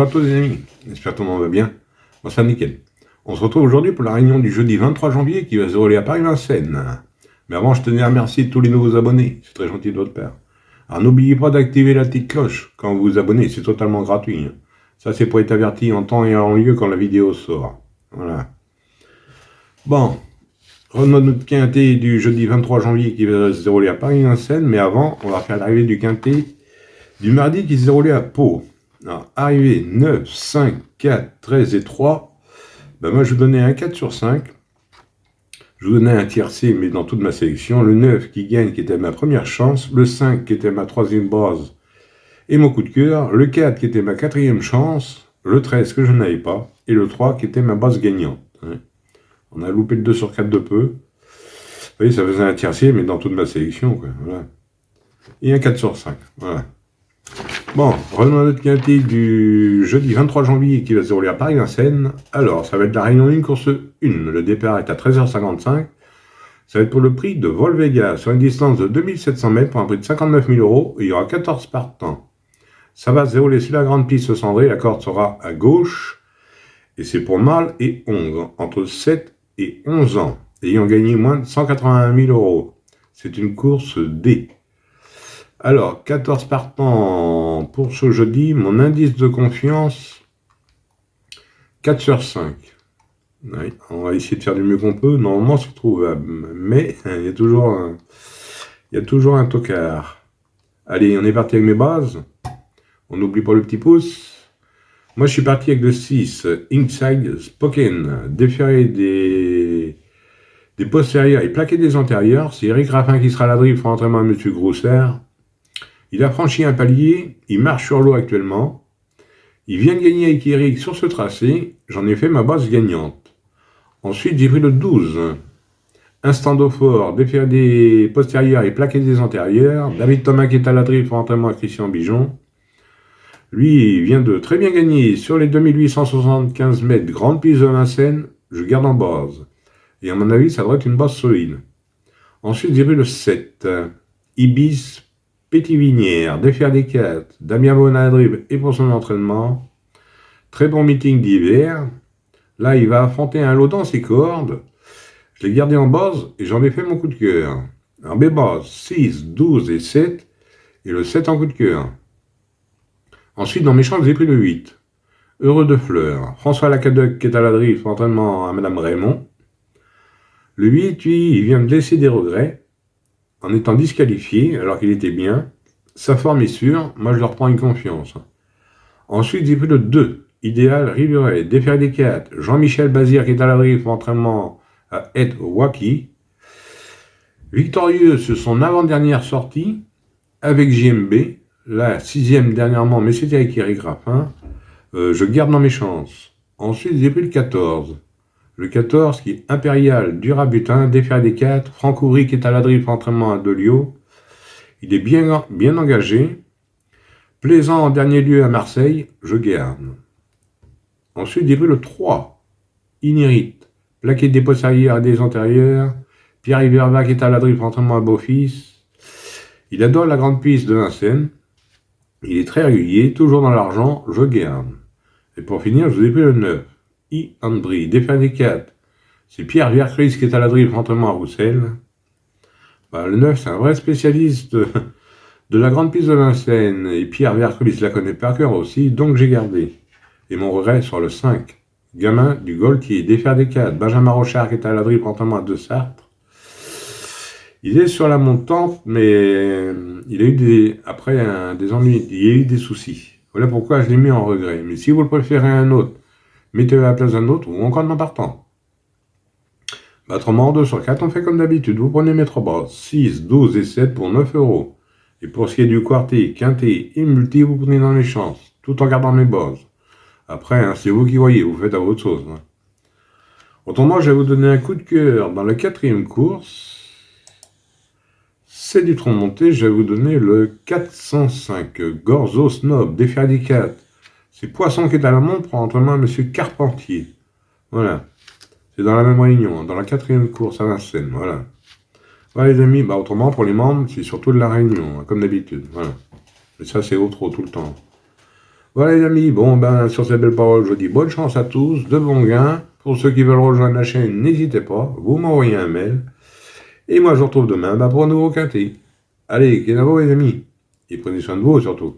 à tous les amis, j'espère que tout le monde va bien. Moi ça nickel. On se retrouve aujourd'hui pour la réunion du jeudi 23 janvier qui va se dérouler à Paris-Vincennes. Mais avant, je tenais à remercier tous les nouveaux abonnés, c'est très gentil de votre part. Alors n'oubliez pas d'activer la petite cloche quand vous vous abonnez, c'est totalement gratuit. Ça c'est pour être averti en temps et en lieu quand la vidéo sort. Voilà. Bon, revenons à notre quintet du jeudi 23 janvier qui va se dérouler à Paris-Vincennes, mais avant, on va faire l'arrivée du quintet du mardi qui se déroulait à Pau. Alors, arrivé 9, 5, 4, 13 et 3, ben moi je vous donnais un 4 sur 5. Je vous donnais un tiercé, mais dans toute ma sélection. Le 9 qui gagne, qui était ma première chance. Le 5 qui était ma troisième base et mon coup de cœur. Le 4 qui était ma quatrième chance. Le 13 que je n'avais pas. Et le 3 qui était ma base gagnante. On a loupé le 2 sur 4 de peu. Vous voyez, ça faisait un tiercé, mais dans toute ma sélection, quoi. Voilà. Et un 4 sur 5. Voilà. Bon, revenons à notre quintet du jeudi 23 janvier qui va se dérouler à Paris-Vincennes. Alors, ça va être la réunion 1, course 1. Le départ est à 13h55. Ça va être pour le prix de Volvega sur une distance de 2700 mètres pour un prix de 59 000 €. Et il y aura 14 partants. Ça va se dérouler sur la grande piste cendrée. La corde sera à gauche. Et c'est pour mâles et ongles, entre 7 et 11 ans, ayant gagné moins de 181 000 €. C'est une course D. Alors, 14 partants pour ce jeudi. Mon indice de confiance, 4 sur 5. Oui, on va essayer de faire du mieux qu'on peut. Normalement, c'est trouvable. Mais il y a toujours un tocard. Allez, on est parti avec mes bases. On n'oublie pas le petit pouce. Moi, je suis parti avec le 6, Inside Spoken, déféré des postérieurs et plaqué des antérieurs. C'est Eric Raffin qui sera à l'abri pour entraînement à M. Grousser. Il a franchi un palier, il marche sur l'eau actuellement. Il vient de gagner avec Eric sur ce tracé, j'en ai fait ma base gagnante. Ensuite, j'ai pris le 12. Instant d'eau fort, déféré des postérieurs et plaqué des antérieurs. David Thomas qui est à l'abri pour entraînement à Christian Bijon. Lui, il vient de très bien gagner sur les 2875 mètres, grande piste de Vincennes, je garde en base. Et à mon avis, ça devrait être une base solide. Ensuite, j'ai pris le 7. Ibis Pétivinière, défaire des 4, Damien Bonadrib et pour son entraînement. Très bon meeting d'hiver. Là, il va affronter un lot dans ses cordes. Je l'ai gardé en base et j'en ai fait mon coup de cœur. En B-base, 6, 12 et 7. Et le 7 en coup de cœur. Ensuite, dans mes chances, j'ai pris le 8. Heureux de fleurs. François Lacadec qui est à la drift pour entraînement à Madame Raymond. Le 8, lui, il vient de laisser des regrets en étant disqualifié alors qu'il était bien. Sa forme est sûre, moi je leur prends une confiance. Ensuite, j'ai pris le 2, Idéal Riveret, défaire des 4, Jean-Michel Bazir qui est à l'abri pour entraînement à Ed Waki. Victorieux sur son avant-dernière sortie avec JMB, la 6e dernièrement, mais c'était avec Eric Raffin. Je garde dans mes chances. Ensuite, j'ai pris le 14. Le 14 qui est Impérial, Durabutin, défaire des 4, Francoury qui est à l'abri pour entraînement à Delio. Il est bien engagé. Plaisant en dernier lieu à Marseille, je garde. Ensuite, j'ai pris le 3. Inérite, plaqué des postérieurs et des antérieurs. Pierre Iverva qui est à l'abri pour entraînement à Beaufils. Il adore la grande piste de Vincennes. Il est très régulier, toujours dans l'argent, je garde. Et pour finir, je vous ai pris le 9. Andri, défaire des 4. C'est Pierre Vercris qui est à l'abri pour entraînement à Roussel. Le 9, c'est un vrai spécialiste de la grande piste de Vincennes. Et Pierre Vercris la connaît par cœur aussi, donc j'ai gardé. Et mon regret sur le 5. Gamin du Gaultier, défaire des 4. Benjamin Rochard qui est à l'abri pour entraînement à De Sartres. Il est sur la montante, mais il a eu des ennuis, il y a eu des soucis. Voilà pourquoi je l'ai mis en regret. Mais si vous le préférez à un autre, mettez-le à la place d'un autre ou encore en partant. Autrement, en 2 sur 4, on fait comme d'habitude. Vous prenez mes 3 bases, 6, 12 et 7 pour 9 €. Et pour ce qui est du quartet, quintet et multi, vous prenez dans les chances, tout en gardant mes bases. Après, c'est vous qui voyez, vous faites à votre sauce. Autrement, je vais vous donner un coup de cœur dans la 4e course. C'est du tronc monté, je vais vous donner le 405, Gorzo Snob, défaire des 4. C'est Poisson qui est à la montre pour entraînement à M. Carpentier. Voilà. C'est dans la même réunion, dans la 4e course à Vincennes. Voilà. Voilà les amis, autrement pour les membres, c'est surtout de la réunion, comme d'habitude. Voilà. Et ça, c'est au trop tout le temps. Voilà les amis, bon ben sur ces belles paroles, je dis bonne chance à tous, de bons gains. Pour ceux qui veulent rejoindre la chaîne, n'hésitez pas, vous m'envoyez un mail. Et moi je vous retrouve demain pour un nouveau quintet. Allez, Kenavo les amis, et prenez soin de vous surtout.